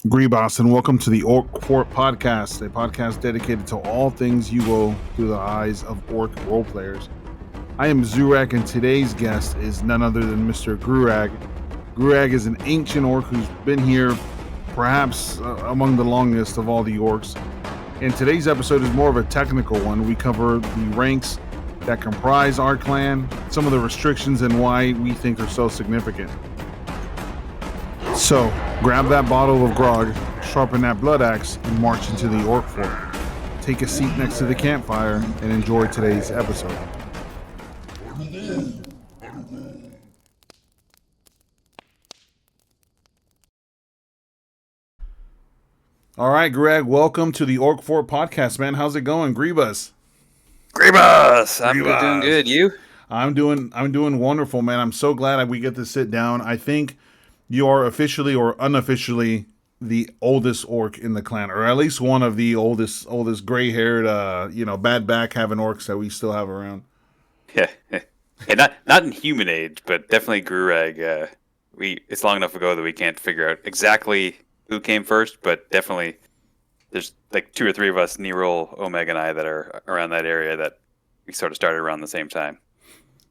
Gribas, and welcome to the Orc Fort Podcast, a podcast dedicated to all things you will through the eyes of orc role players. I am Xu'rek, and today's guest is none other than Mr. Grurag. Grurag is an ancient orc who's been here perhaps among the longest of all the orcs. And today's episode is more of a technical one. We cover the ranks that comprise our clan, some of the restrictions, and why we think they're so significant. So, grab that bottle of grog, sharpen that blood axe, and march into the orc fort. Take a seat next to the campfire and enjoy today's episode. All right, Greg, welcome to the Orc Fort Podcast, man. How's it going, Gribas? Gribas! I'm doing good. You? I'm doing wonderful, man. I'm so glad we get to sit down. I think you are officially or unofficially the oldest orc in the clan, or at least one of the oldest gray-haired, bad back having orcs that we still have around. Yeah, not in human age, but definitely Grurag. It's long enough ago that we can't figure out exactly who came first, but definitely there's like two or three of us, Nerol, Omega, and I, that are around that area that we sort of started around the same time.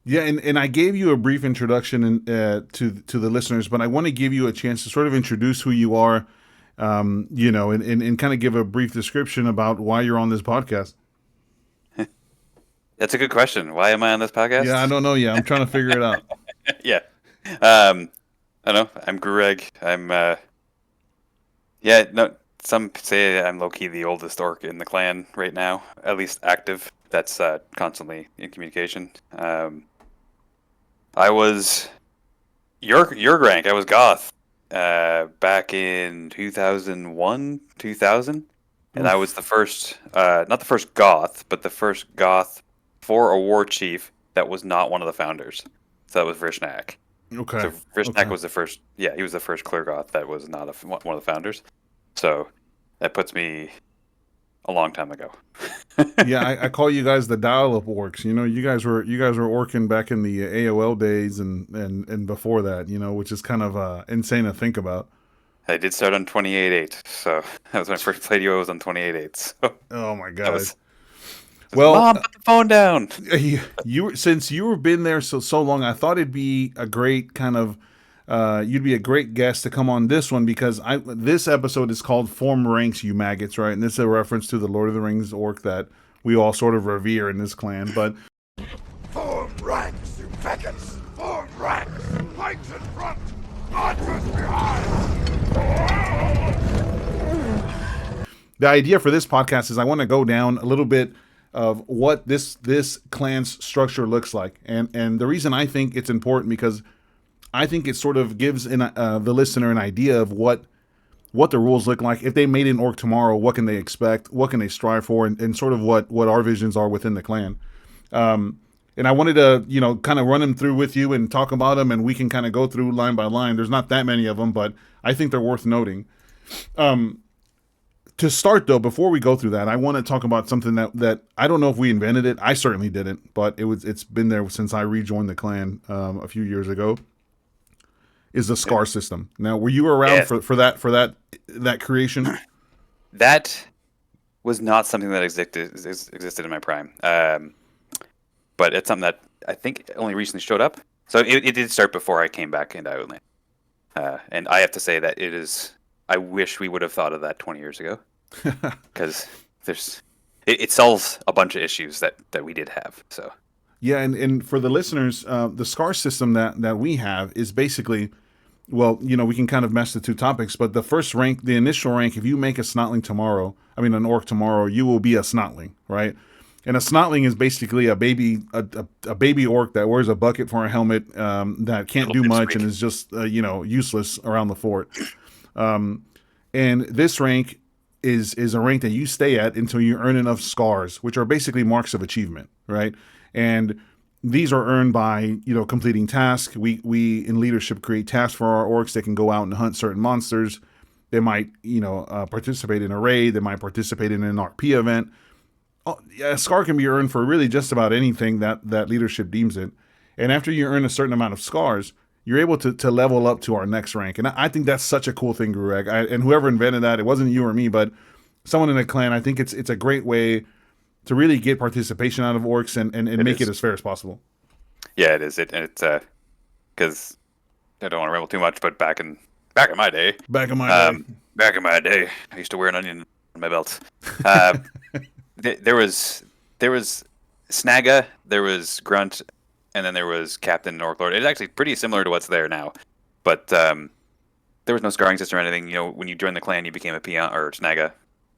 Yeah, and I gave you a brief introduction to the listeners, but I want to give you a chance to sort of introduce who you are, and kind of give a brief description about why you're on this podcast. That's a good question. Why am I on this podcast? Yeah, I don't know yet. I'm trying to figure it out. Yeah. I don't know. I'm Grurag. Some say I'm low-key the oldest orc in the clan right now, at least active. That's constantly in communication. I was your rank. I was Goth back in 2001, 2000, and I was the first, not the first Goth, but the first Goth for a war chief that was not one of the founders. So that was Vrishnak. Okay. So Vrishnak was the first. Yeah, he was the first clear Goth that was not one of the founders. So that puts me a long time ago. Yeah, I call you guys the dial-up orcs. You know, you guys were orcing back in the AOL days and before that. You know, which is kind of insane to think about. I did start on 28.8, so that was when I first played you. I was on 28.8. So oh my god! Mom, put the phone down. Since you've been there so long, I thought it'd be a great kind of. You'd be a great guest to come on this one because this episode is called Form Ranks, You Maggots, right? And this is a reference to the Lord of the Rings orc that we all sort of revere in this clan. But Form ranks, you maggots! Form ranks! Pikes in front! Archers behind! The idea for this podcast is I want to go down a little bit of what this clan's structure looks like. And the reason I think it's important because I think it sort of gives the listener an idea of what the rules look like. If they made an orc tomorrow, what can they expect? What can they strive for? And sort of what our visions are within the clan. And I wanted to, kind of run them through with you and talk about them, and we can kind of go through line by line. There's not that many of them, but I think they're worth noting. To start, though, before we go through that, I want to talk about something that I don't know if we invented it. I certainly didn't, but it's been there since I rejoined the clan a few years ago. Is the scar system. Now, were you around for that creation? That was not something that existed in my prime. But it's something that I think only recently showed up. So it did start before I came back into Outland. And I have to say that I wish we would have thought of that 20 years ago. Because it solves a bunch of issues that we did have. So yeah, and for the listeners, the scar system that we have is basically, well, we can kind of mesh the two topics, but the first rank, the initial rank, if you make an orc tomorrow, you will be a snotling, right? And a snotling is basically a baby orc that wears a bucket for a helmet, that can't do much and is just useless around the fort. And this rank is a rank that you stay at until you earn enough scars, which are basically marks of achievement, right? And these are earned by, completing tasks. We in leadership create tasks for our orcs. They can go out and hunt certain monsters. They might, participate in a raid. They might participate in an RP event. A scar can be earned for really just about anything that leadership deems it. And after you earn a certain amount of scars, you're able to level up to our next rank. And I think that's such a cool thing, Grurag. And whoever invented that, it wasn't you or me, but someone in a clan. I think it's a great way to really get participation out of orcs and make it as fair as possible. Yeah, it is. It's because I don't want to ramble too much, but back in my day, Back in my day. I used to wear an onion on my belt. There was Snaga, there was Grunt, and then there was Captain and Orc Lord. It's actually pretty similar to what's there now, but there was no scarring system or anything. You know, when you joined the clan, you became a peon or Snaga.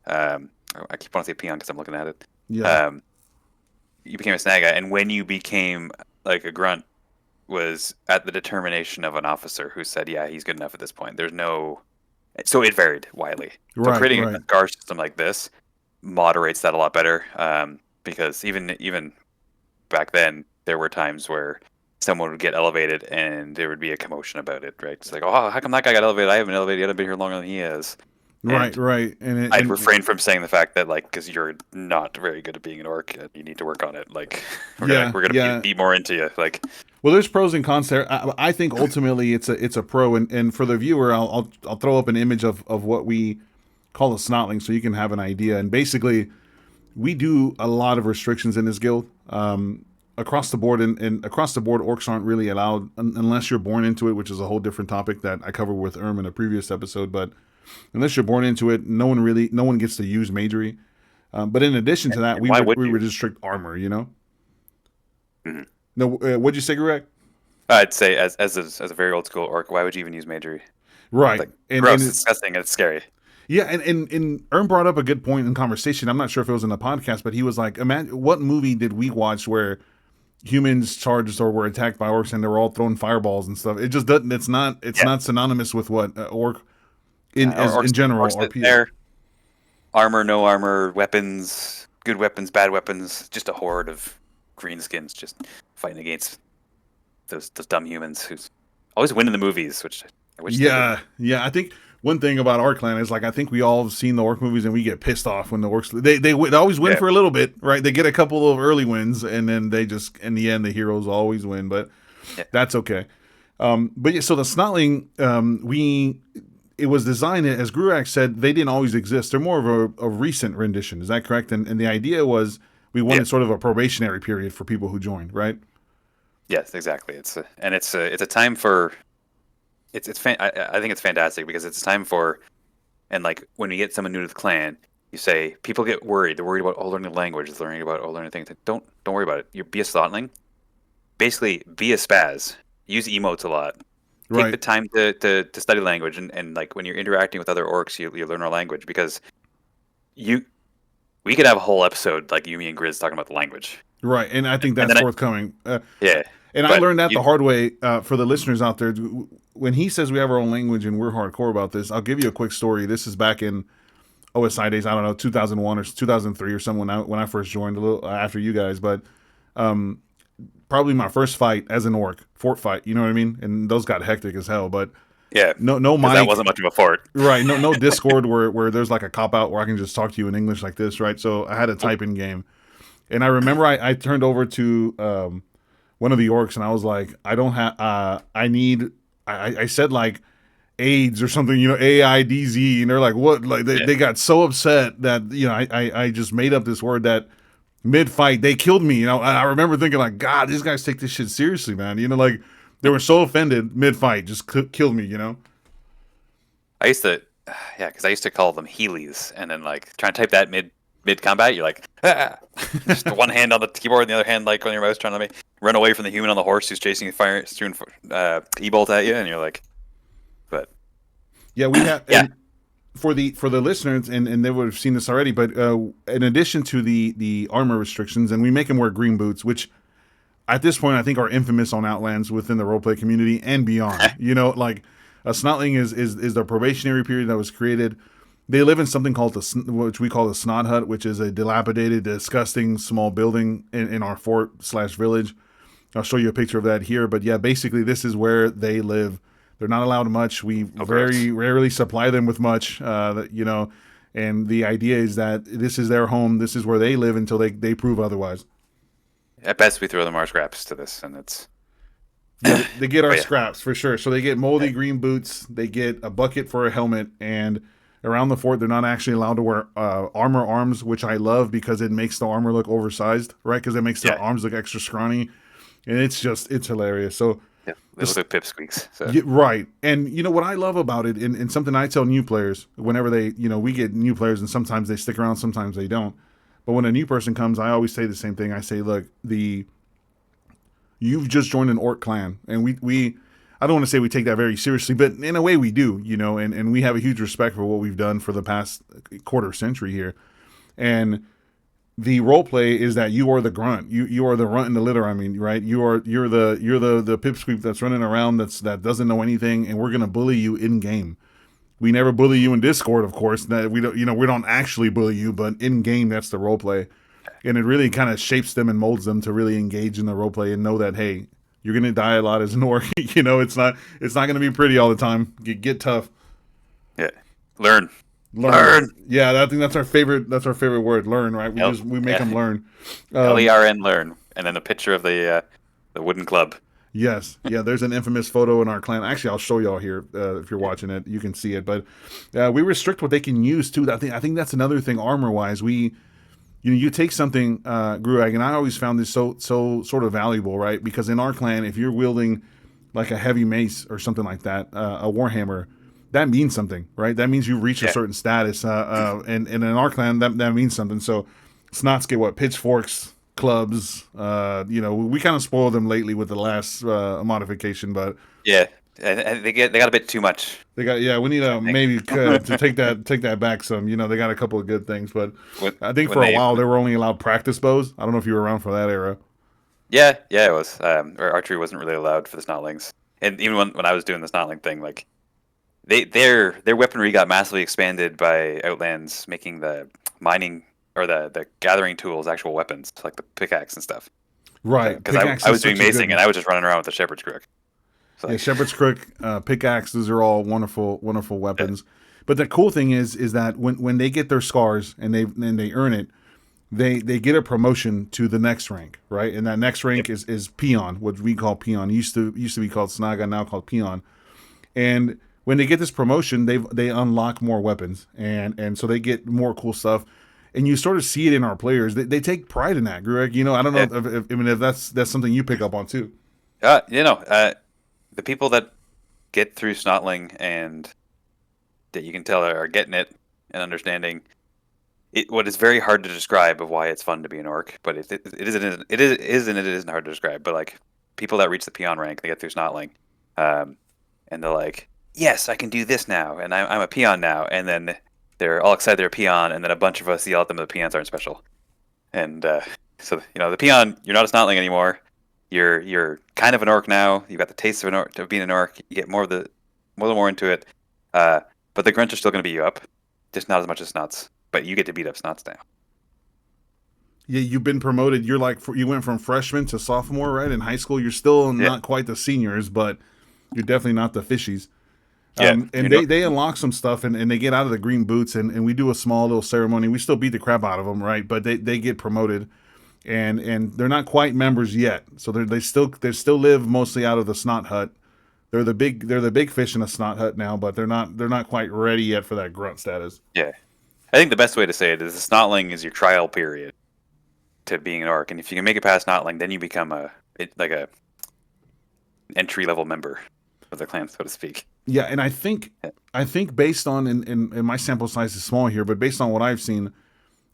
I keep wanting to say peon because I'm looking at it. Yeah. You became a Snaga, and when you became like a Grunt, was at the determination of an officer who said, "Yeah, he's good enough at this point." There's no, so it varied widely. So Right, creating right. a scar system like this moderates that a lot better, because even back then there were times where someone would get elevated and there would be a commotion about it. Right? It's like, oh, how come that guy got elevated? I haven't elevated yet. I've been here longer than he is. Right, right. And I'd refrain from saying the fact that, like, because you're not very good at being an orc, you need to work on it. Like, we're gonna beat more into you. Like, well, there's pros and cons there. I think ultimately it's a pro, and for the viewer, I'll throw up an image of what we call a snotling, so you can have an idea. And basically, we do a lot of restrictions in this guild across the board, and across the board, orcs aren't really allowed unless you're born into it, which is a whole different topic that I covered with in a previous episode. But unless you're born into it, no one gets to use magery. But in addition to that, we would restrict armor. You know. Mm-hmm. No, what'd you say, Grurag? I'd say as a very old school orc, why would you even use magery? Right, Like, and gross, it's disgusting, and it's scary. Yeah, and Ern brought up a good point in conversation. I'm not sure if it was in the podcast, but he was like, "Imagine what movie did we watch where humans charged or were attacked by orcs and they were all throwing fireballs and stuff?" It just doesn't. It's not synonymous with what orc in general. Orcs there, armor, no armor, weapons, good weapons, bad weapons, just a horde of greenskins just fighting against those dumb humans who always win in the movies, which I wish. Yeah. I think one thing about our clan is, like, I think we all have seen the orc movies and we get pissed off when the orcs they always win for a little bit, right? They get a couple of early wins and then they just, in the end, the heroes always win, but that's okay. But yeah, so the snotling, it was designed, as Grurag said, they didn't always exist. They're more of a recent rendition. Is that correct? And the idea was we wanted sort of a probationary period for people who joined, right? Yes, exactly. It's a time for. I think it's fantastic because it's time for, and like when you get someone new to the clan, you say people get worried. They're worried about learning language, learning things. Don't worry about it. You be a snotling. Basically, be a spaz. Use emotes a lot. Take the time to study language, and like when you're interacting with other orcs, you learn our language, because we could have a whole episode like you, me, and Grizz talking about the language. Right, and I think that's forthcoming. Yeah. And I learned that the hard way. For the listeners out there, when he says we have our own language and we're hardcore about this, I'll give you a quick story. This is back in OSI days. I don't know, 2001 or 2003 or something when I first joined, a little after you guys. But probably my first fight as an orc, fort fight. You know what I mean? And those got hectic as hell. But yeah, no mic. That wasn't much of a fort, right? No Discord where there's like a cop out where I can just talk to you in English like this, right? So I had to type in game, and I remember I turned over to one of the orcs and I was like, I don't have, I said like AIDS or something, you know, AIDS, and they're like, what? Like they got so upset that, you know, I just made up this word that mid fight they killed me. You know, I remember thinking like, God, these guys take this shit seriously, man. You know, like they were so offended mid fight, just killed me. You know. I used to, because I used to call them Heelys, and then like trying to type that mid combat, you're like, just one hand on the keyboard and the other hand like on your mouse trying to run away from the human on the horse who's chasing you, firing, shooting e-bolt at you, and you're like, but yeah, we have. And for the listeners, and they would have seen this already, but in addition to the armor restrictions, and we make them wear green boots, which at this point I think are infamous on Outlands within the roleplay community and beyond. You know, like a snotling is the probationary period that was created. They live in something called which we call the Snot Hut, which is a dilapidated, disgusting small building in our fort/village. I'll show you a picture of that here. But yeah, basically this is where they live. They're not allowed much. We very rarely supply them with much, you know, and the idea is that this is their home. This is where they live until they prove otherwise. At best, we throw them our scraps to this, and it's Yeah, they get our Oh, yeah. scraps for sure. So they get moldy green boots. They get a bucket for a helmet, and around the fort, they're not actually allowed to wear armor arms, which I love because it makes the armor look oversized, right? Because it makes their Yeah. arms look extra scrawny, and it's hilarious. So Yeah, they look like pipsqueaks. So. yeah, right. And you know what I love about it, and something I tell new players whenever they, we get new players, and sometimes they stick around, sometimes they don't. But when a new person comes, I always say the same thing. I say, look, you've just joined an orc clan, and we I don't want to say we take that very seriously, but in a way we do, and we have a huge respect for what we've done for the past quarter century here. And the role play is that you are the grunt, you are the runt in the litter. I mean, right? You're the pipsqueak that's running around that doesn't know anything, and we're gonna bully you in game. We never bully you in Discord, of course. That we don't actually bully you, but in game that's the role play. And it really kind of shapes them and molds them to really engage in the role play and know that, hey, you're gonna die a lot as an orc. It's not gonna be pretty all the time. Get tough. Yeah, learn. Yeah, I think that's our favorite. That's our favorite word. Learn, right? We make them learn. LERN, learn, and then a picture of the wooden club. Yes, yeah. There's an infamous photo in our clan. Actually, I'll show y'all here if you're watching it. You can see it, but we restrict what they can use too. I think that's another thing. Armor wise, you take something, Grurag, and I always found this so sort of valuable, right? Because in our clan, if you're wielding like a heavy mace or something like that, a warhammer, that means something, right? That means you reach a certain status, and in our clan, that means something. So snots get pitchforks, clubs. We kind of spoiled them lately with the last modification, but yeah, they got a bit too much. we need to take that back some. They got a couple of good things, but I think for a while they were only allowed practice bows. I don't know if you were around for that era. Yeah, it was. Archery wasn't really allowed for the snotlings, and even when I was doing the snotling thing, like their weaponry got massively expanded by Outlands making the mining or the gathering tools actual weapons, like the pickaxe and stuff. Right, because I was doing macing and I was just running around with the shepherd's crook. So shepherd's crook, pickaxe, those are all wonderful weapons. Yeah. But the cool thing is that when they get their scars and they earn it, they get a promotion to the next rank, right? And that next rank is peon, what we call peon. It used to be called snaga, now called peon. And when they get this promotion, they unlock more weapons, and so they get more cool stuff. And you sort of see it in our players. They take pride in that, Grurag. I don't know if that's something you pick up on too. The people that get through snotling and that you can tell are getting it and understanding it. What is very hard to describe of why it's fun to be an orc, but it isn't hard to describe. But like people that reach the peon rank, they get through snotling, and they're like, "Yes, I can do this now, and I'm a peon now," and then they're all excited they're a peon, and then a bunch of us yell at them that the peons aren't special. And so the peon, you're not a snotling anymore. You're kind of an orc now. You've got the taste of being an orc. You get more into it. But the grunts are still going to beat you up, just not as much as snots. But you get to beat up snots now. Yeah, you've been promoted. You're you went from freshman to sophomore, right? In high school, you're still not quite the seniors, but you're definitely not the fishies. And they unlock some stuff, and they get out of the green boots, and we do a small little ceremony. We still beat the crap out of them, right? But they get promoted. And they're not quite members yet, so they still live mostly out of the snot hut. They're the big fish in a snot hut now, but they're not quite ready yet for that grunt status. Yeah, I think the best way to say it is the snotling is your trial period to being an orc, and if you can make it past snotling, then you become a entry level member of the clan, so to speak. Yeah, and I think based on and my sample size is small here, but based on what I've seen.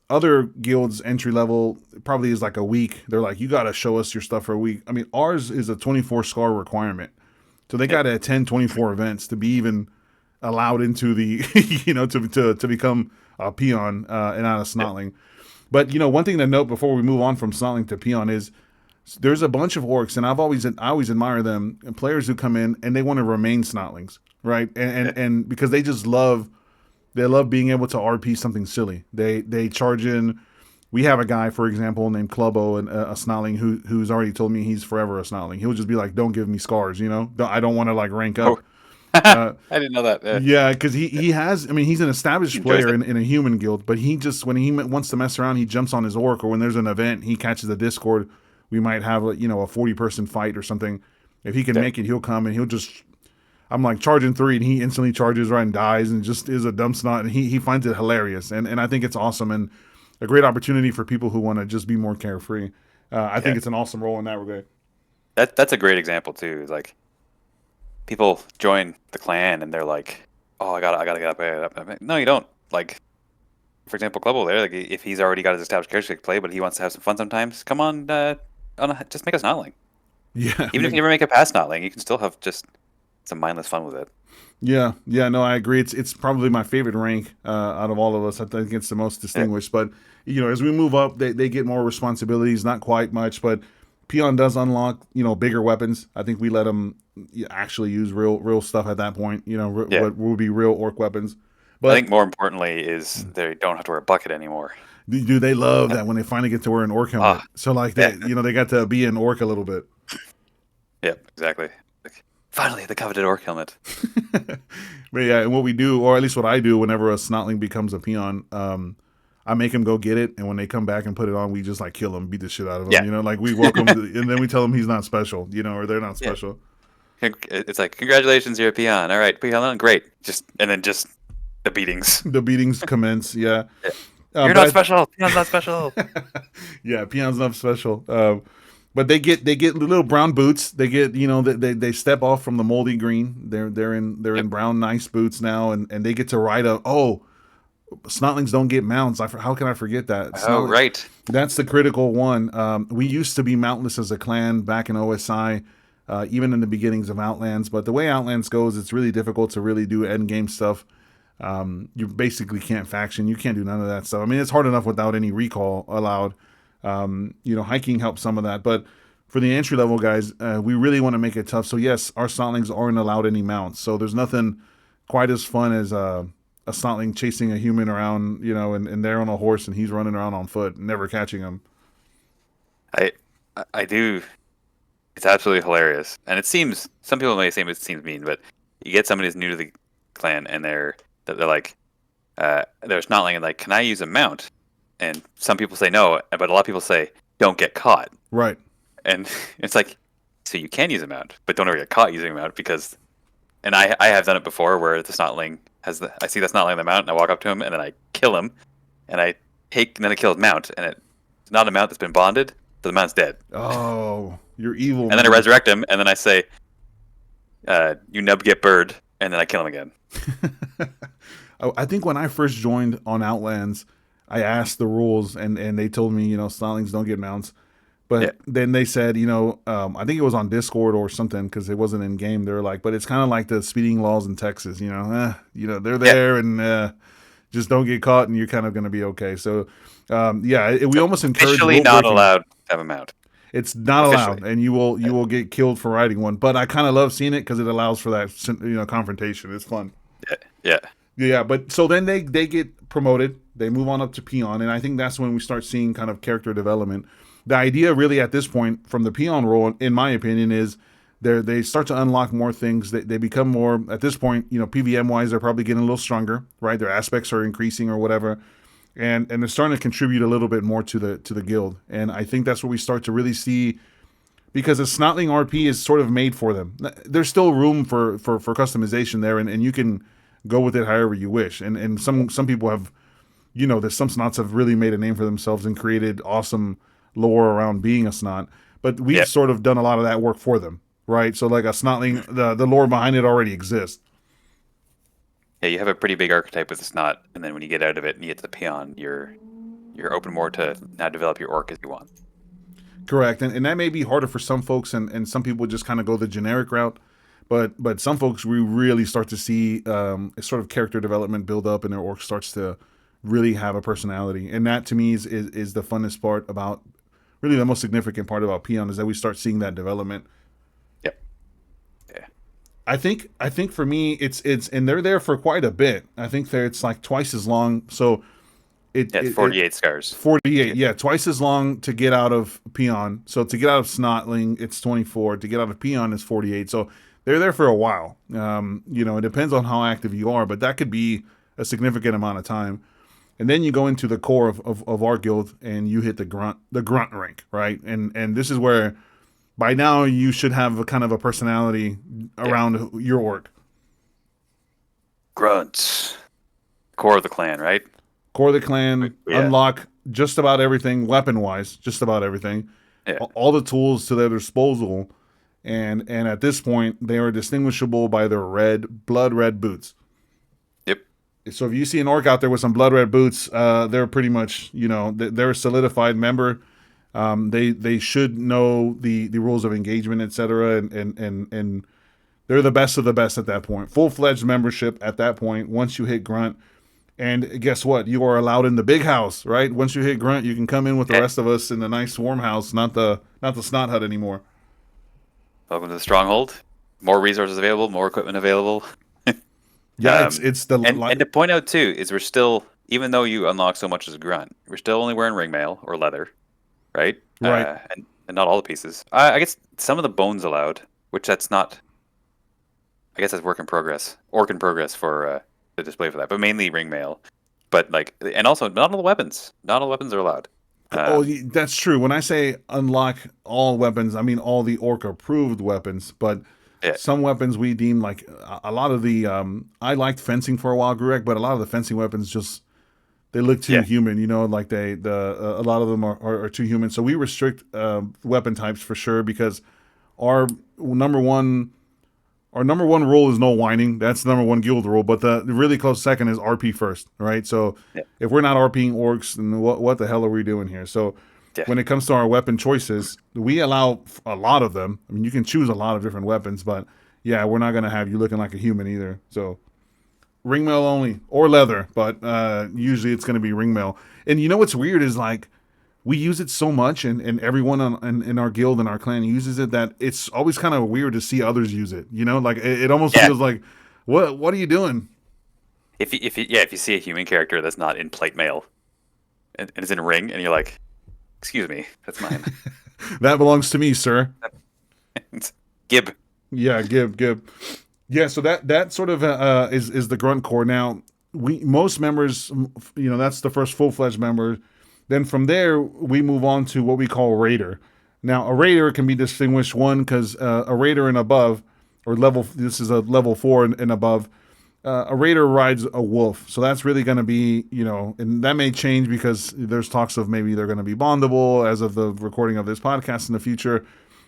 Other guilds entry level probably is like a week. They're like, you got to show us your stuff for a week. I mean, ours is a 24 scar requirement. So they got to attend 24 events to be even allowed into the, to become a peon and not a snotling. But, one thing to note before we move on from snotling to peon is there's a bunch of orcs, and I always admire them, and players who come in and they want to remain snotlings, right? And because they just love being able to RP something silly. They charge in. We have a guy, for example, named Clubbo, and a snotling who's already told me he's forever a snotling. He'll just be like, "Don't give me scars," I don't want to rank up. I didn't know that. Yeah, because he has. I mean, he's an established player in a human guild, but he just when he wants to mess around, he jumps on his orc, or when there's an event, he catches a Discord. We might have a 40-person fight or something, If he can make it, he'll come and he'll just. I'm like charging 3, and he instantly charges right and dies, and just is a dumb snot, and he finds it hilarious, and I think it's awesome and a great opportunity for people who want to just be more carefree. I think it's an awesome role in that regard. That's a great example too. Is like people join the clan and they're like, "Oh, I gotta get up." I'm like, no, you don't. Like, for example, Clubble there. Like, if he's already got his established character to play, but he wants to have some fun sometimes, come on, just make a Snotling. Yeah. Even if you never make a past Snotling, you can still have just some mindless fun with it. Yeah, no, I agree. It's probably my favorite rank out of all of us. I think it's the most distinguished. But as we move up, they get more responsibilities. Not quite much, but Peon does unlock bigger weapons. I think we let them actually use real stuff at that point. What would be real orc weapons. But I think more importantly is they don't have to wear a bucket anymore. Dude, they love that when they finally get to wear an orc helmet. So like they got to be an orc a little bit. Yep, exactly. Finally, the coveted orc helmet. But yeah, and what we do, or at least what I do, whenever a Snotling becomes a Peon, I make him go get it, and when they come back and put it on, we just like kill him, beat the shit out of him. Yeah. Like we welcome, and then we tell him he's not special, or they're not special. It's like, congratulations, you're a Peon. All right, Peon, great. Just the beatings. The beatings commence. Yeah. You're not special. Peon's not special. Yeah, Peon's not special. But they get little brown boots. They get they step off from the moldy green. They're in brown nice boots now, and they get to ride Snotlings don't get mounts. How can I forget that? Right. That's the critical one. We used to be mountless as a clan back in OSI, even in the beginnings of Outlands. But the way Outlands goes, it's really difficult to really do end game stuff. You basically can't faction. You can't do none of that stuff. I mean, it's hard enough without any recall allowed. Hiking helps some of that, but for the entry level guys, we really want to make it tough. So yes, our Snotlings aren't allowed any mounts. So there's nothing quite as fun as a Snotling chasing a human around, and they're on a horse and he's running around on foot, never catching him. I do. It's absolutely hilarious, and it seems some people may say it seems mean, but you get somebody who's new to the clan and they're like, they're Snotling and like, can I use a mount? And some people say no, but a lot of people say don't get caught. Right. And it's like, so you can use a mount, but don't ever get caught using a mount because. And I have done it before where the Snotling I see the Snotling on the mount and I walk up to him and then I kill him, and then I kill his mount, and it's not a mount that's been bonded, so the mount's dead. Oh, you're evil. And then I resurrect him, and then I say, "You nub get bird," and then I kill him again. I think when I first joined on Outlands, I asked the rules, and they told me, Snotlings don't get mounts. But then they said, I think it was on Discord or something because it wasn't in game. They were like, but it's kind of like the speeding laws in Texas, they're there and just don't get caught and you're kind of going to be okay. So, we almost encourage. Officially not allowed to have a mount. It's not allowed, and you will get killed for riding one. But I kind of love seeing it because it allows for that confrontation. It's fun. Yeah. But so then they get promoted. They move on up to Peon, and I think that's when we start seeing kind of character development. The idea really at this point from the Peon role, in my opinion, is they start to unlock more things. They become more, at this point, PVM-wise, they're probably getting a little stronger, right? Their aspects are increasing or whatever. And they're starting to contribute a little bit more to the guild. And I think that's where we start to really see, because a Snotling RP is sort of made for them. There's still room for customization there, and you can go with it however you wish. And some people have, there's some Snots have really made a name for themselves and created awesome lore around being a Snot, but we've sort of done a lot of that work for them, right? So like a Snotling, the lore behind it already exists. Yeah, you have a pretty big archetype with the Snot, and then when you get out of it and you get to the Peon, you're open more to now develop your orc as you want. Correct, and that may be harder for some folks, and some people just kind of go the generic route, but some folks we really start to see a sort of character development build up, and their orc starts to really have a personality, and that to me is the funnest part about. Really, the most significant part about Peon is that we start seeing that development. Yep. Yeah. I think for me, it's and they're there for quite a bit. I think it's like twice as long. So it's 48 scars. 48, yeah, twice as long to get out of Peon. So to get out of Snotling, it's 24. To get out of Peon is 48. So they're there for a while. It depends on how active you are, but that could be a significant amount of time. And then you go into the core of our guild and you hit the grunt rank, right? And this is where by now you should have a kind of a personality around your orc. Grunts. Core of the clan, right? Core of the clan, Yeah. unlock just about everything, weapon-wise, just about everything. Yeah. All the tools to their disposal, and at this point, they are distinguishable by their blood red boots. Yep. So if you see an orc out there with some blood red boots, they're pretty much, they're a solidified member. They should know the rules of engagement, etc., and they're the best of the best at that point. Full-fledged membership at that point. Once you hit grunt. And guess what? You are allowed in the big house, right? Once you hit grunt, you can come in with the rest of us in the nice warm house, not the snot hut anymore. Welcome to the stronghold. More resources available, more equipment available. Yeah, it's the and to point out too is we're still, even though you unlock so much as a grunt, we're still only wearing ringmail or leather, right? Right. And not all the pieces. I guess some of the bones allowed, which that's not. I guess that's work in progress for the display for that, but mainly ringmail. But and also not all the weapons. Not all weapons are allowed. That's true. When I say unlock all weapons, I mean all the orc approved weapons. But some weapons we deem like a lot of the. I liked fencing for a while, Grurag, but a lot of the fencing weapons just they look too human. Like a lot of them are too human. So we restrict weapon types for sure because our number one rule is no whining. That's the number one guild rule. But the really close second is RP first, right? So if we're not RPing orcs, then what the hell are we doing here? So when it comes to our weapon choices, we allow a lot of them. I mean, you can choose a lot of different weapons, but yeah, we're not going to have you looking like a human either. So ringmail only or leather, but usually it's going to be ringmail. And you know what's weird is we use it so much, and everyone in our guild and our clan uses it, that it's always kind of weird to see others use it. It almost feels like, what are you doing? If you see a human character that's not in plate mail, and it's in ring, and you're like, excuse me, that's mine. That belongs to me, sir. Gib. Yeah, Gib. Yeah, so that sort of is the grunt core. Now, most members, that's the first full-fledged member. Then from there, we move on to what we call Raider. Now, a Raider can be distinguished, one, because a Raider and above, this is a level 4 and above, a Raider rides a wolf. So that's really going to be, and that may change because there's talks of maybe they're going to be bondable as of the recording of this podcast in the future.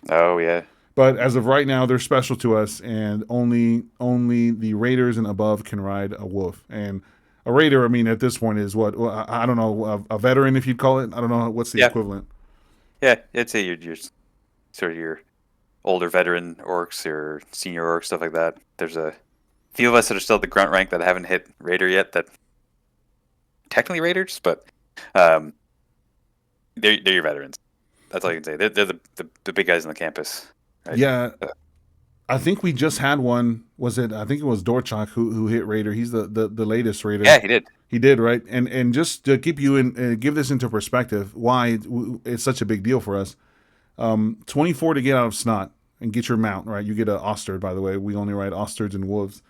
Oh, yeah. But as of right now, they're special to us, and only the Raiders and above can ride a wolf. And a Raider, I mean, at this point is what? I don't know, a veteran, if you'd call it. I don't know what's the equivalent. Yeah, I'd say you're sort of your older veteran orcs or senior orcs, stuff like that. There's a few of us that are still at the grunt rank that haven't hit Raider yet. That technically Raiders, but they're your veterans. That's all you can say. They're the big guys on the campus. Right? Yeah. I think we just had one. I think it was Dorchak who hit Raider. He's the latest Raider. Yeah, he did. He did, right? And just to keep you in, give this into perspective, why it's such a big deal for us. 24 to get out of Snot and get your mount, right? You get an Osterd, by the way. We only ride Osterds and Wolves.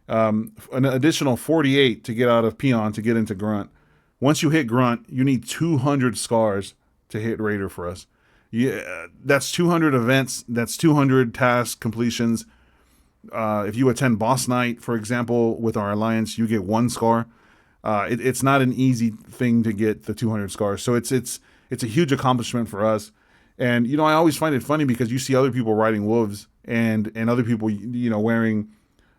An additional 48 to get out of Peon to get into Grunt. Once you hit Grunt, you need 200 scars to hit Raider for us. Yeah, that's 200 events. That's 200 task completions. If you attend Boss Night, for example, with our alliance, you get 1 scar. It's not an easy thing to get the 200 scars. So it's a huge accomplishment for us. And I always find it funny because you see other people riding wolves and other people wearing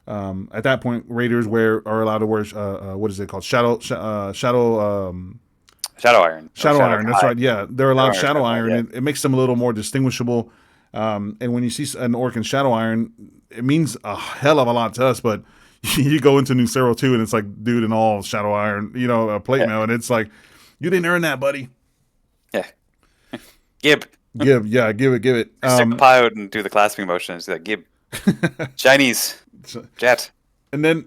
at that point Raiders are allowed to wear what is it called, shadow iron. Shadow iron. That's right. Yeah, they're allowed shadow iron. Yeah. It makes them a little more distinguishable. And when you see an orc in shadow iron, it means a hell of a lot to us. But you go into New Cero 2 and it's like, dude, in all shadow iron, a plate mail, and it's like, you didn't earn that, buddy. Yeah. Gib. Yeah, give it. Stick the pie out and do the clasping motion. It's like Gib. Chinese. Jet. And then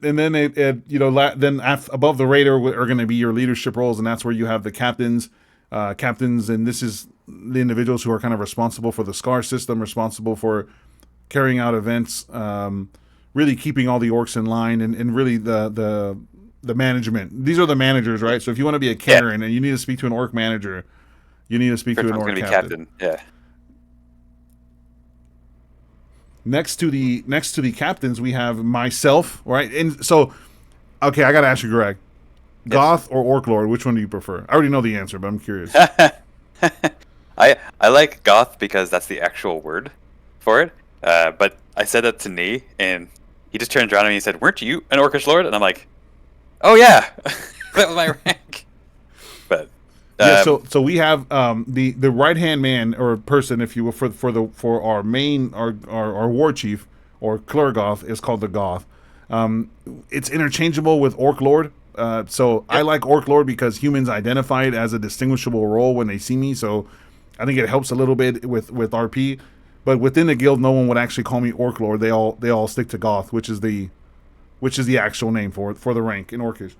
above the Raider are going to be your leadership roles, and that's where you have the captains, and this is the individuals who are kind of responsible for the scar system, responsible for carrying out events, really keeping all the orcs in line, and really the management. These are the managers, right? So if you want to be a Karen and you need to speak to an orc manager, you need to speak to an orc captain. Yeah. Next to the captains, we have myself, right? And so, okay, I gotta ask you, Greg, Goth or Orc Lord? Which one do you prefer? I already know the answer, but I'm curious. I like goth because that's the actual word for it. But I said that to Nee, and he just turned around at me and said, "Weren't you an Orcish Lord?" And I'm like, "Oh yeah, that was my rank." But Yeah, so we have the right hand man or person, if you will, for our main our war chief or Clergoth is called the Goth. It's interchangeable with Orc Lord. So I like Orc Lord because humans identify it as a distinguishable role when they see me. So I think it helps a little bit with RP. But within the guild, no one would actually call me Orc Lord. They all stick to Goth, which is the actual name for the rank in Orcish.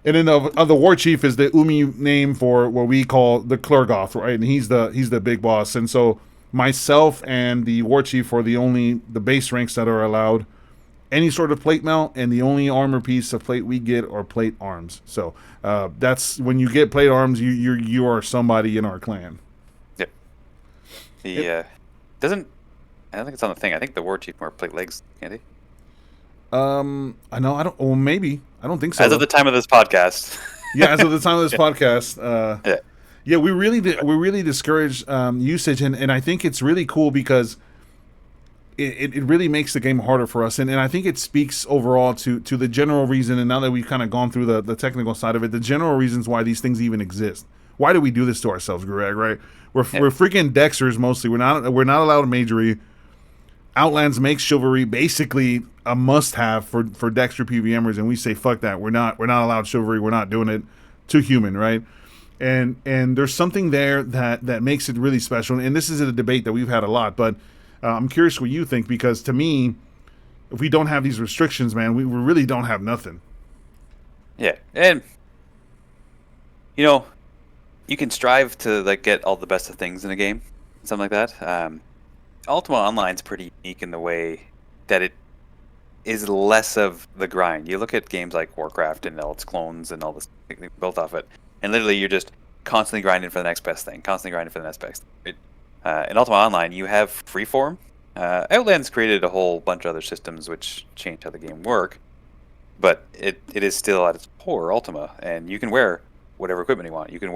And then the war chief is the Umi name for what we call the Clergoth, right? And he's the big boss. And so myself and the war chief are the base ranks that are allowed any sort of plate mail, and the only armor piece of plate we get are plate arms. So that's when you get plate arms, you are somebody in our clan. Yep. The doesn't. I don't think it's on the thing. I think the war chief more plate legs, can't he? I know. I don't. Well, maybe. I don't think so. As of the time of this podcast. Yeah, as of the time of this podcast. Yeah, we really discourage usage, and I think it's really cool because it really makes the game harder for us, and I think it speaks overall to the general reason. And now that we've kind of gone through the technical side of it, the general reasons why these things even exist. Why do we do this to ourselves, Grurag? Right? We're freaking Dexters mostly. We're not allowed magery. Outlands makes chivalry basically a must-have for Dexter PVMers, and we say fuck that. We're not allowed chivalry. We're not doing it. Too human, right? And there's something there that makes it really special. And this is a debate that we've had a lot, but I'm curious what you think, because to me, if we don't have these restrictions, man, we really don't have nothing. Yeah, and you can strive to like get all the best of things in a game, something like that. Ultima Online's pretty unique in the way that it is less of the grind. You look at games like Warcraft and all its clones and all this built off it, and literally you're just constantly grinding for the next best thing, constantly grinding for the next best thing. In Ultima Online, you have freeform. Outlands created a whole bunch of other systems which changed how the game work, but it is still at its core Ultima, and you can wear whatever equipment you want. You can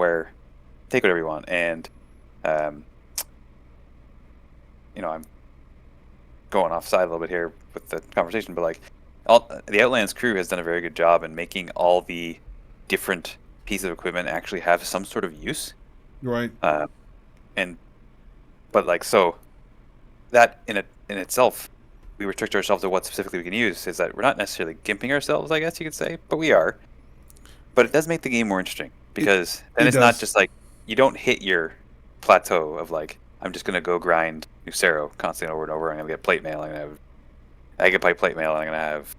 take whatever you want, and I'm going offside a little bit here with the conversation, but like the Outlands crew has done a very good job in making all the different pieces of equipment actually have some sort of use. Right. But like, so that in itself, we restrict ourselves to what specifically we can use. Is that we're not necessarily gimping ourselves, I guess you could say, but we are. But it does make the game more interesting because then it's not just like you don't hit your plateau of like, I'm just gonna go grind Xu'rek constantly over and over. I'm gonna get plate mail. I'm gonna have Agape plate mail, and I'm gonna have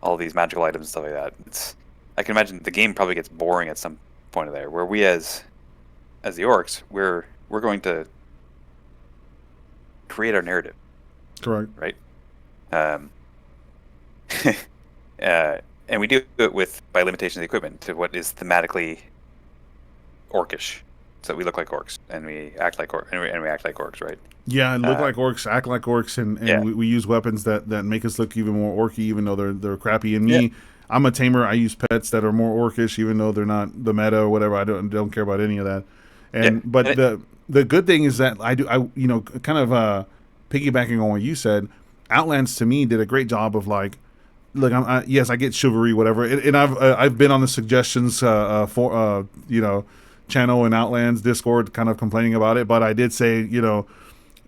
all these magical items and stuff like that. I can imagine the game probably gets boring at some point of there. Where we as the orcs, we're going to create our narrative. Correct. Right. And we do it by limitation of the equipment to what is thematically orcish. So we look like orcs, and we act like orcs, and we act like orcs, right? Yeah, look like orcs, act like orcs, and we use weapons that make us look even more orky, even though they're crappy. And me, I'm a tamer. I use pets that are more orcish, even though they're not the meta or whatever. I don't care about any of that. But the good thing is that I kind of piggybacking on what you said, Outlands to me did a great job of like, look, yes, I get chivalry, whatever, and I've been on the suggestions for channel in Outlands Discord kind of complaining about it, but I did say,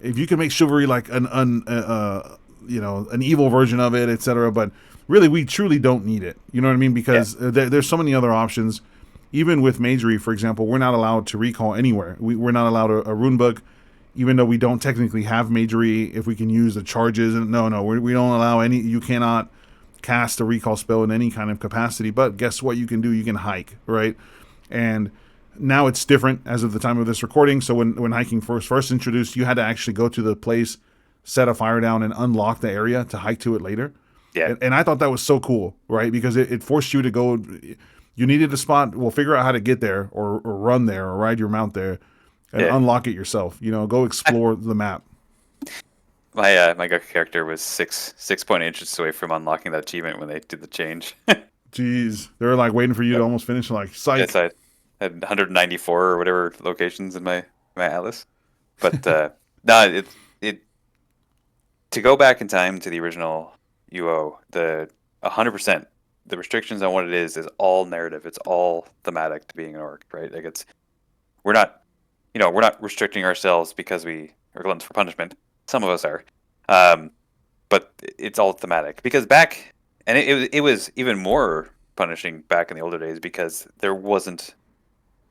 if you can make chivalry like an evil version of it, etc. But really, we truly don't need it. You know what I mean? Because there's so many other options. Even with magery, for example, we're not allowed to recall anywhere. We're not allowed a rune book, even though we don't technically have magery. If we can use the charges, we don't allow any. You cannot cast a recall spell in any kind of capacity. But guess what? You can do. You can hike, right? And now it's different as of the time of this recording. So when hiking first introduced, you had to actually go to the place, set a fire down, and unlock the area to hike to it later. Yeah. And I thought that was so cool, right? Because it forced you to go. You needed a spot. Well, figure out how to get there, or run there, or ride your mount there, and unlock it yourself. Go explore the map. my Guk character was 6 point inches away from unlocking that achievement when they did the change. Jeez, they were like waiting for you to almost finish. Like, psych. Yes, I had 194 or whatever locations in my atlas. But no, it to go back in time to the original UO, the 100%, the restrictions on what it is all narrative. It's all thematic to being an orc, right? Like we're not restricting ourselves because we are gluttons for punishment. Some of us are, but it's all thematic because it was even more punishing back in the older days because there wasn't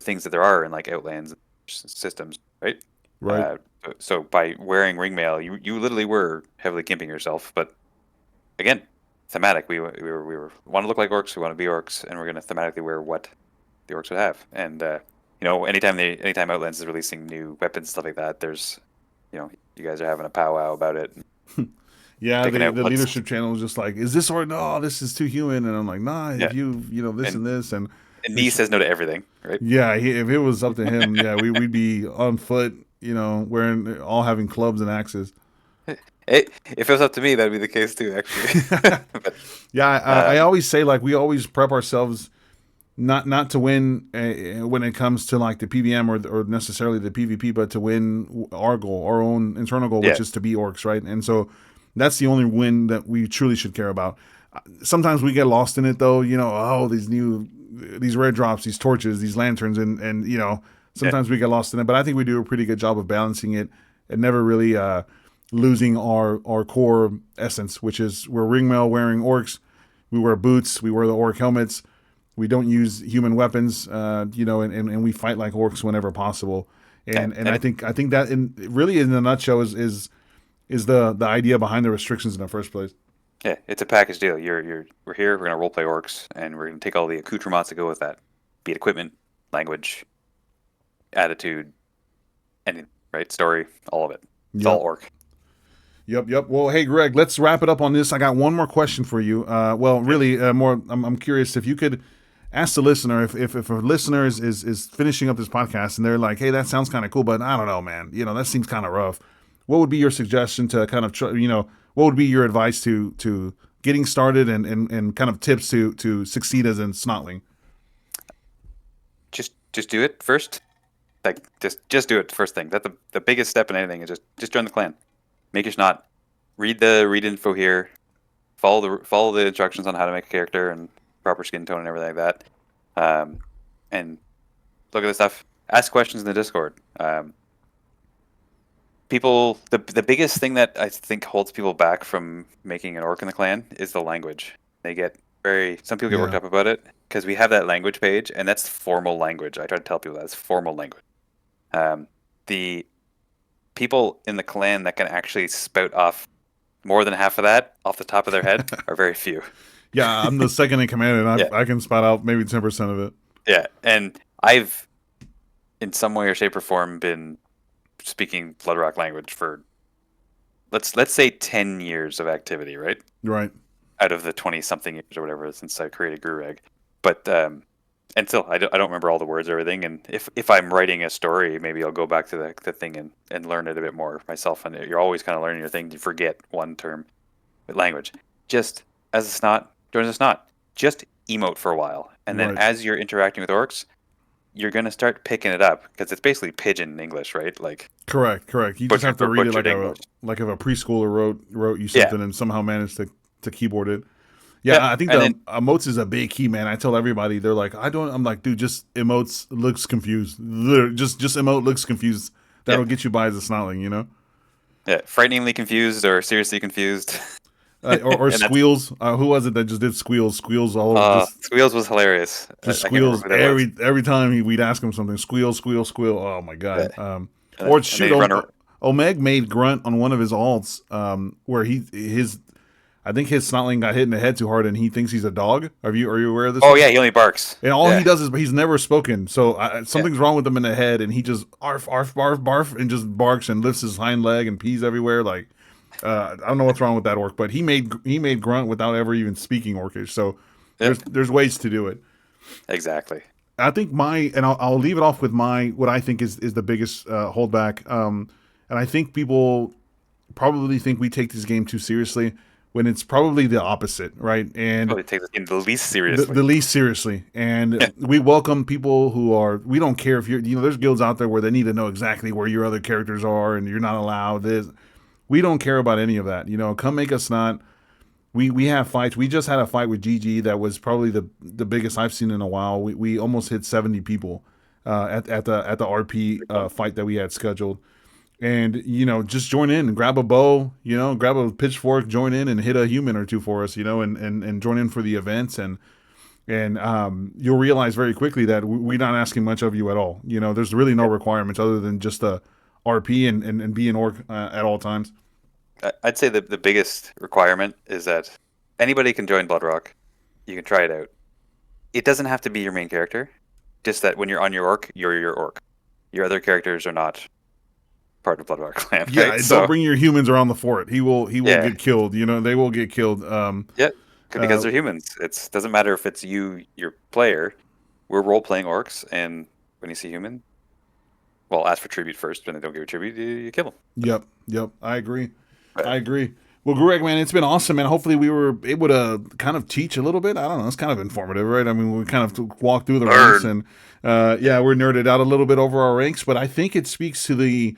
things that there are in like Outlands systems, right? Right. So by wearing ringmail, you literally were heavily gimping yourself. But again, thematic. We want to look like orcs. We want to be orcs, and we're going to thematically wear what the orcs would have. And anytime Outlands is releasing new weapons stuff like that, there's you guys are having a powwow about it. Yeah, the leadership channel is just like, is this or no? This is too human, and I'm like, nah. If this and this, and Nee says no to everything, right? Yeah, if it was up to him, yeah, we'd be on foot, wearing all having clubs and axes. If it was up to me, that'd be the case too, actually. But, yeah, I always say like we always prep ourselves not to win when it comes to like the PVM or necessarily the PvP, but to win our goal, our own internal goal, which is to be orcs, right? And so that's the only win that we truly should care about. Sometimes we get lost in it though, these red drops, these torches, these lanterns, and sometimes we get lost in it. But I think we do a pretty good job of balancing it and never really losing our core essence, which is we're ringmail wearing orcs. We wear boots. We wear the orc helmets. We don't use human weapons, and we fight like orcs whenever possible. And I think that really in a nutshell is the idea behind the restrictions in the first place. Yeah, it's a package deal. We're here. We're gonna roleplay orcs, and we're gonna take all the accoutrements that go with that, be it equipment, language, attitude, anything, right? Story, all of it. It's all orc. Yep. Well, hey, Greg, let's wrap it up on this. I got one more question for you. I'm curious if you could ask the listener if a listener is finishing up this podcast and they're like, hey, that sounds kind of cool, but I don't know, man. That seems kind of rough. What would be your suggestion to kind of what would be your advice to getting started and kind of tips to succeed as a snotling? Just do it first. Like just do it first thing. That's the biggest step in anything is just join the clan. Make your snot. Read info here. Follow the instructions on how to make a character and proper skin tone and everything like that. And look at this stuff. Ask questions in the Discord. People, the biggest thing that I think holds people back from making an orc in the clan is the language. Some people get worked up about it because we have that language page, and that's formal language. I try to tell people that's formal language. The people in the clan that can actually spout off more than half of that off the top of their head are very few. Yeah, I'm the second in command, and I can spout out maybe 10% of it. Yeah, and I've, in some way or shape or form, been speaking Bloodrock language for let's say 10 years of activity, right? Right. Out of the 20-something years or whatever since I created Grurag. But and still, I don't remember all the words or everything. And if I'm writing a story, maybe I'll go back to the thing and learn it a bit more myself. And you're always kind of learning your thing. You forget one term with language. Just as a snot, join a snot. Just emote for a while. And then as you're interacting with orcs, you're going to start picking it up because it's basically pidgin English, right? Like Correct. You just have to read it like if a preschooler wrote you something and somehow managed to keyboard it. Yeah, I think the emotes is a big key, man. I tell everybody, they're like, I'm like, dude, just emotes looks confused. Literally, just emote looks confused. That'll get you by as a snotling, Yeah, frighteningly confused or seriously confused. Or squeals. Who was it that just did squeals? Squeals all over. Squeals was hilarious. Just squeals every time we'd ask him something. Squeal. Oh my god. Yeah. Or shoot, Omeg made grunt on one of his alts, where I think his snotling got hit in the head too hard, and he thinks he's a dog. Are you aware of this? Oh yeah, he only barks. And all he does is he's never spoken. So something's wrong with him in the head, and he just arf arf barf barf and just barks and lifts his hind leg and pees everywhere. Like I don't know what's wrong with that orc, but he made grunt without ever even speaking orcish. So there's ways to do it. Exactly. I think I'll leave it off with what I think is the biggest holdback. And I think people probably think we take this game too seriously when it's probably the opposite, right? And Probably take this game the least seriously. the least seriously. And we welcome people who are, we don't care if you're, there's guilds out there where they need to know exactly where your other characters are and you're not allowed this. We don't care about any of that. Come make us not. We have fights. We just had a fight with GG that was probably the biggest I've seen in a while. We almost hit 70 people at the RP fight that we had scheduled. And, just join in and grab a bow, grab a pitchfork, join in and hit a human or two for us, and join in for the events. And you'll realize very quickly that we're not asking much of you at all. There's really no requirements other than just a RP and be an orc at all times. I'd say the biggest requirement is that anybody can join Bloodrock. You can try it out. It doesn't have to be your main character. Just that when you're on your orc, you're your orc. Your other characters are not part of Bloodrock clan. Yeah, right? don't bring your humans around the fort. He will get killed. They will get killed. Because they're humans. It doesn't matter if it's you, your player. We're role playing orcs, and when you see human, well, ask for tribute first. When they don't give you tribute, you kill them. Yep. I agree. Right. I agree. Well, Grurag, man, it's been awesome, man. Hopefully we were able to kind of teach a little bit. I don't know. It's kind of informative, right? I mean, we kind of walked through the ranks, and we're nerded out a little bit over our ranks, but I think it speaks to the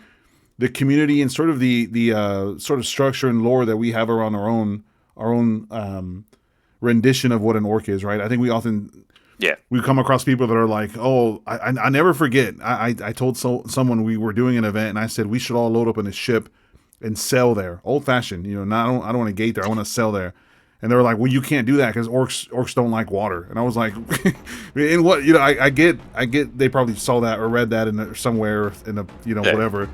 community and sort of the sort of structure and lore that we have around our own rendition of what an orc is, right? I think we often we come across people that are like, oh, I never forget. I told someone we were doing an event, and I said we should all load up in a ship and sell there, old fashioned. I don't want to gate there. I want to sell there. And they were like, well, you can't do that because orcs don't like water. And I was like, in what, I get they probably saw that or read that in somewhere in a whatever.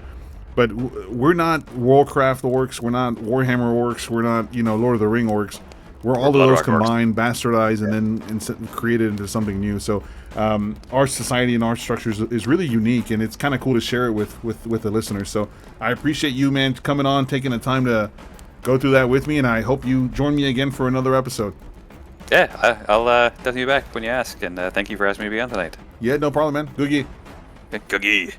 But we're not Warcraft orcs. We're not Warhammer orcs. We're not Lord of the Ring orcs. We're all of those combined, bastardized, and then created into something new. So our society and our structures is really unique, and it's kind of cool to share it with the listeners. So I appreciate you, man, coming on, taking the time to go through that with me, and I hope you join me again for another episode. Yeah, I'll definitely be back when you ask, and thank you for asking me to be on tonight. Yeah, no problem, man. Googie. Cookie.